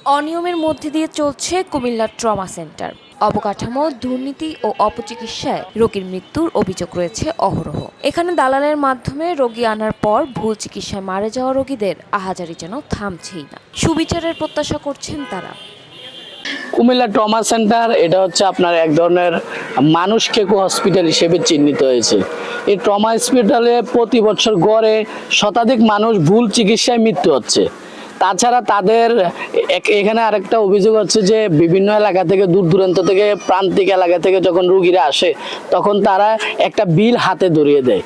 অনিয়মের মধ্যে দিয়ে চলছে কুমিল্লার ট্রমা সেন্টার। অবকাঠামো, দুর্নীতি ও অপচিকিৎসায় রোগীর মৃত্যুর অভিযোগ রয়েছে অহরহ। এখানে দালালের মাধ্যমে রোগী আনার পর ভুল চিকিৎসায় মারা যাওয়া রোগীদের আহাজারি যেন থামছেই না। সুবিচারের প্রত্যাশা করছেন তারা। কুমিল্লা ট্রমা সেন্টার এটা হচ্ছে আপনার এক ধরনের মানুষ খেকো হসপিটাল হিসেবে চিহ্নিত হয়েছে। এই ট্রমা হসপিটালে প্রতি বছর গড়ে শতাধিক মানুষ ভুল চিকিৎসায় মৃত্যু হচ্ছে। তাছাড়া তাদের এখানে আরেকটা অভিযোগ হচ্ছে যে বিভিন্ন এলাকা থেকে, দূর দূরান্ত থেকে, প্রান্তিক এলাকা থেকে যখন রুগীরা আসে তখন তারা একটা বিল হাতে ধরিয়ে দেয়।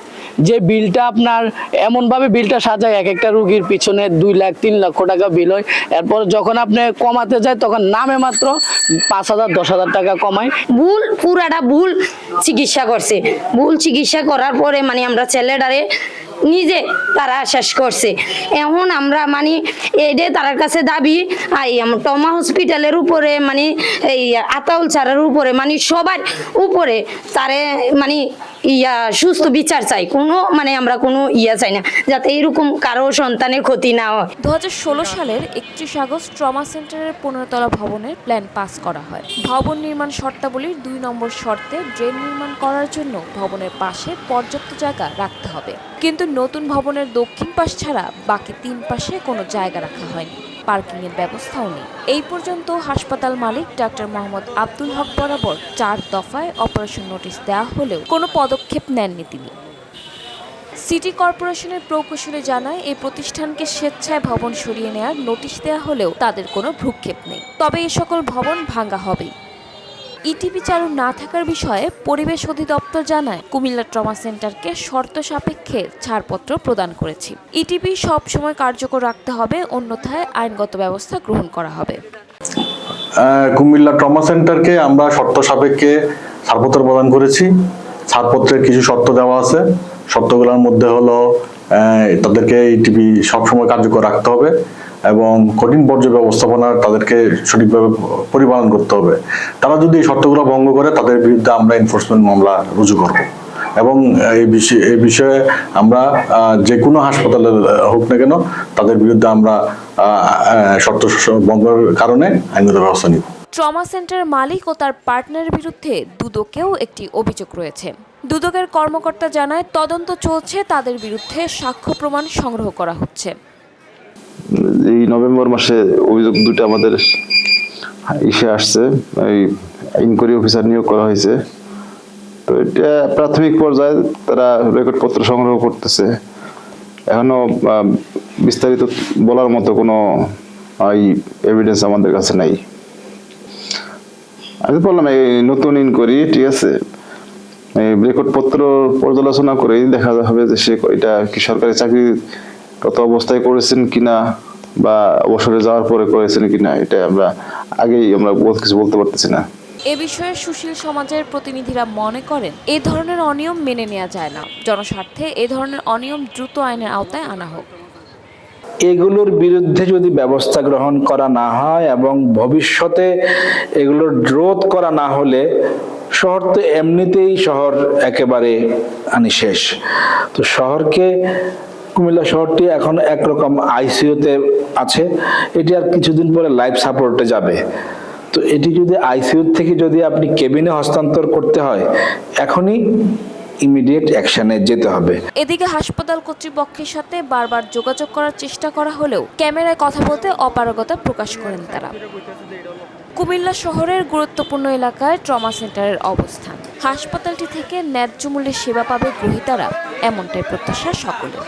যে বিলটা আপনার এমনভাবে বিলটা সাজায়, এক একটা রুগীর পিছনে 2 লাখ 3 লক্ষ টাকা বিল হয়। এরপর যখন আপনি কমাতে যায় তখন নামে মাত্র 5,000 10,000 টাকা কমায়। পুরাটা ভুল চিকিৎসা করছে। ভুল চিকিৎসা করার পরে আমরা ছেলেটারে নিজে তারা শেষ করছে। এখন আমরা এডে তার কাছে দাবি টমা হসপিটালের উপরে এই আতাউল স্যারের উপরে সবার উপরে তারে সুস্থ বিচার চাই। কোনো আমরা কোনো চাই না যাতে এরকম কারো সন্তানের ক্ষতি না হয়। 2016 সালের 31 আগস্ট ট্রমা সেন্টারের 15 তলা ভবনের প্ল্যান পাস করা হয়। ভবন নির্মাণ শর্তাবলীর 2 নম্বর শর্তে ড্রেন নির্মাণ করার জন্য ভবনের পাশে পর্যাপ্ত জায়গা রাখতে হবে। কিন্তু নতুন ভবনের দক্ষিণ পাশ ছাড়া বাকি 3 পাশে কোনো জায়গা রাখা হয়নি। পার্কিং এর ব্যবস্থাও নেই। এই পর্যন্ত হাসপাতাল মালিক ডাক্তার মোহাম্মদ আব্দুল হক বরাবর 4 দফায় অপারেশন নোটিশ দেওয়া হলেও কোনো পদক্ষেপ নেননি তিনি। সিটি কর্পোরেশনের প্রকৌশলী জানায়, এই প্রতিষ্ঠানকে স্বেচ্ছায় ভবন সরিয়ে নেওয়ার নোটিশ দেওয়া হলেও তাদের কোনো ভ্রুক্ষেপ নেই। তবে এই সকল ভবন ভাঙা হবেই। ইটিপি চালু না থাকার বিষয়ে পরিবেশ অধিদপ্তর জানায়, কুমিল্লা ট্রমা সেন্টারকে শর্ত সাপেক্ষে ছাড়পত্র প্রদান করেছি। ইটিপি সবসময় কার্যকর রাখতে হবে, অন্যথায় আইনগত ব্যবস্থা গ্রহণ করা হবে। কুমিল্লা ট্রমা সেন্টারকে আমরা শর্ত সাপেক্ষে ছাড়পত্র প্রদান করেছি। ছাড়পত্রের কিছু শর্ত দেওয়া আছে। শর্তগুলোর মধ্যে হলো তাদেরকে ইটিপি সবসময় কার্যকর রাখতে হবে এবং কঠিন বর্জ্য ব্যবস্থাপনা তাদেরকে সঠিকভাবে পরিপালন করতে হবে। তারা যদি এই শর্তগুলো ভঙ্গ করে তাদের বিরুদ্ধে আমরা এনফোর্সমেন্ট মামলা রুজু করব এবং এই বিষয়ে আমরা যে কোনো হাসপাতালে হোক না কেন তাদের বিরুদ্ধে আমরা শর্ত ভঙ্গের কারণে আইনগত ব্যবস্থা নিব। ট্রমা সেন্টারের মালিক ও তার পার্টনারের বিরুদ্ধে দুদকেও একটি অভিযোগ রয়েছে। দুদকের কর্মকর্তা জানায়, তদন্ত চলছে, তাদের বিরুদ্ধে সাক্ষ্য প্রমাণ সংগ্রহ করা হচ্ছে। এই নভেম্বর মাসে অভিযোগ 2টা আমাদের আসছে, এই ইনকোয়ারি অফিসার নিয়োগ করা হয়েছে। তো এটা প্রাথমিক পর্যায়ে তারা রেকর্ডপত্র সংগ্রহ করতেছে। এখনো বিস্তারিত বলার মতো কোনো এভিডেন্স আমাদের কাছে নাই। আমি বললাম এই নতুন ইনকোয়ারি, ঠিক আছে, রেকর্ডপত্র পর্যালোচনা করেই দেখা হবে যে সে এটা কি সরকারি চাকরিরত অবস্থায় করেছেন কিনা বা অবসরে যাওয়ার পরে করেছেন কিনা, এটা আমরা কিছু বলতে পারতেছি না। এ বিষয়ে সুশীল সমাজের প্রতিনিধিরা মনে করেন, এ ধরনের অনিয়ম মেনে নেওয়া যায় না। জনস্বার্থে এ ধরনের অনিয়ম দ্রুত আইনের আওতায় আনা হোক। এগুলোর বিরুদ্ধে যদি ব্যবস্থা গ্রহণ করা না হয় এবং ভবিষ্যতে এগুলোর রোধ করা না হলে শহর তো এমনিতেই শহর একেবারে শেষ। তো কুমিল্লা শহরটি এখন একরকম আইসিইউতে আছে, এটি আর কিছুদিন পরে লাইফ সাপোর্টে যাবে। তো এটি যদি আইসিইউ থেকে যদি আপনি কেবিনে হস্তান্তর করতে হয়, এখনই ইমিডিয়েট অ্যাকশনে যেতে হবে। এদিকে হাসপাতাল কর্তৃপক্ষের সাথে বারবার যোগাযোগ করার চেষ্টা করা হলেও ক্যামেরায় কথা বলতে অপারগতা প্রকাশ করেন তারা। কুমিল্লা শহরের গুরুত্বপূর্ণ এলাকায় ট্রমা সেন্টারের অবস্থান। হাসপাতালটি থেকে ন্যায্য মূল্যে সেবা পাবে গ্রহীতারা, এমনটাই প্রত্যাশা সকলের।